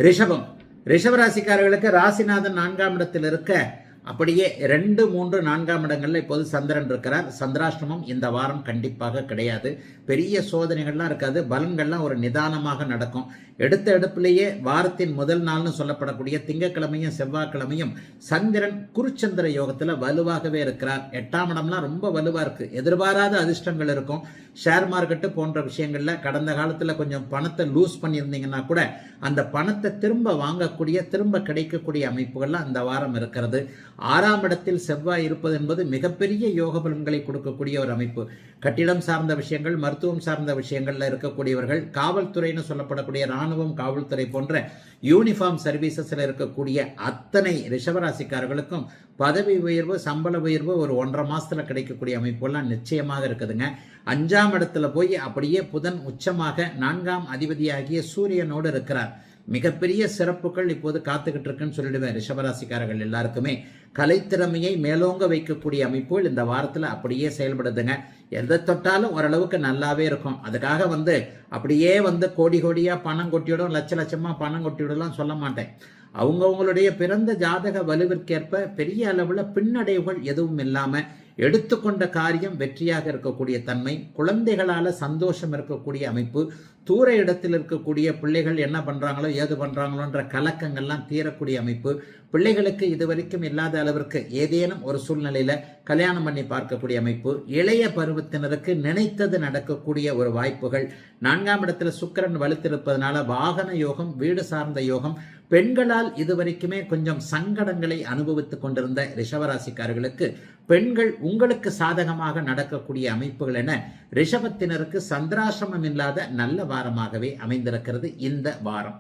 ரிஷபம். ரிஷபராசிக்காரர்களுக்கு ராசிநாதன் 4ஆம் இடத்தில் இருக்க அப்படியே 2, 3, 4ஆம் இடங்கள்ல இப்போது சந்திரன் இருக்கிறார். சந்திராஷ்டமம் இந்த வாரம் கண்டிப்பாக கிடையாது. பெரிய சோதனைகள்லாம் இருக்காது. பலன்கள்லாம் ஒரு நிதானமாக நடக்கும். எடுத்த எடுப்பிலேயே வாரத்தின் முதல் நாள்னு சொல்லப்படக்கூடிய திங்கட்கிழமையும் செவ்வாய்க்கிழமையும் சந்திரன் குருச்சந்திர யோகத்துல வலுவாகவே இருக்கிறார். 8ஆம் இடம்லாம் ரொம்ப வலுவா இருக்கு. எதிர்பாராத அதிர்ஷ்டங்கள் இருக்கும். ஷேர் மார்க்கெட்டு போன்ற விஷயங்கள்ல கடந்த காலத்துல கொஞ்சம் பணத்தை லூஸ் பண்ணியிருந்தீங்கன்னா கூட அந்த பணத்தை திரும்ப வாங்கக்கூடிய, திரும்ப கிடைக்கக்கூடிய அமைப்புகள்லாம் அந்த வாரம் இருக்கிறது. 6ஆம் இடத்தில் செவ்வாய் இருப்பது என்பது மிகப்பெரிய யோக பலன்களை கொடுக்கக்கூடிய ஒரு அமைப்பு. கட்டிடம் சார்ந்த விஷயங்கள், மருத்துவம் சார்ந்த விஷயங்கள்ல இருக்கக்கூடியவர்கள், காவல்துறைன்னு சொல்லப்படக்கூடிய ராணுவம், காவல்துறை போன்ற யூனிஃபார்ம் சர்வீசஸ்ல இருக்கக்கூடிய அத்தனை ரிஷபராசிக்காரர்களுக்கும் பதவி உயர்வு, சம்பள உயர்வு ஒரு 1.5 மாசத்துல கிடைக்கக்கூடிய அமைப்புலாம் நிச்சயமாக இருக்குதுங்க. 5ஆம் இடத்துல போய் அப்படியே புதன் உச்சமாக 4ஆம் அதிபதியாகிய சூரியனோடு இருக்கிறார். மிகப்பெரிய சிறப்புகள் இப்போது காத்துக்கிட்டு இருக்குன்னு சொல்லிடுவேன். ரிஷபராசிக்காரர்கள் எல்லாருக்குமே கலைத்திறமையை மேலோங்க வைக்கக்கூடிய அமைப்புகள் இந்த வாரத்தில் அப்படியே செயல்படுதுங்க. எதை தொட்டாலும் ஓரளவுக்கு நல்லாவே இருக்கும். அதுக்காக அப்படியே கோடி கோடியா பணம் கொட்டிவிடும், லட்ச லட்சமா பணம் கொட்டிவிடலாம் சொல்ல மாட்டேன். அவங்கவுங்களுடைய பிறந்த ஜாதக வலுவிற்கேற்ப பெரிய அளவில் பின்னடைவுகள் எதுவும் இல்லாம எடுத்துக்கொண்ட காரியம் வெற்றியாக இருக்கக்கூடிய தன்மை, குழந்தைகளால சந்தோஷம் இருக்கக்கூடிய அமைப்பு, தூர இடத்தில் இருக்கக்கூடிய பிள்ளைகள் என்ன பண்றாங்களோ ஏது பண்றாங்களோன்ற கலக்கங்கள்லாம் தீரக்கூடிய அமைப்பு, பிள்ளைகளுக்கு இதுவரைக்கும் இல்லாத அளவிற்கு ஏதேனும் ஒரு சூழ்நிலையில கல்யாணம் பண்ணி பார்க்கக்கூடிய அமைப்பு, இளைய பருவத்தினருக்கு நினைத்தது நடக்கக்கூடிய ஒரு வாய்ப்புகள், 4ஆம் இடத்துல சுக்கிரன் வலுத்திருப்பதனால வாகன யோகம், வீடு சார்ந்த யோகம், பெண்களால் இதுவரைக்குமே கொஞ்சம் சங்கடங்களை அனுபவித்துக் கொண்டிருந்த ரிஷபராசிக்காரர்களுக்கு பெண்கள் உங்களுக்கு சாதகமாக நடக்கக்கூடிய அமைப்புகள் என ரிஷபத்தினருக்கு சந்திராசிரமம் இல்லாத நல்ல வாரமாகவே அமைந்திருக்கிறது இந்த வாரம்.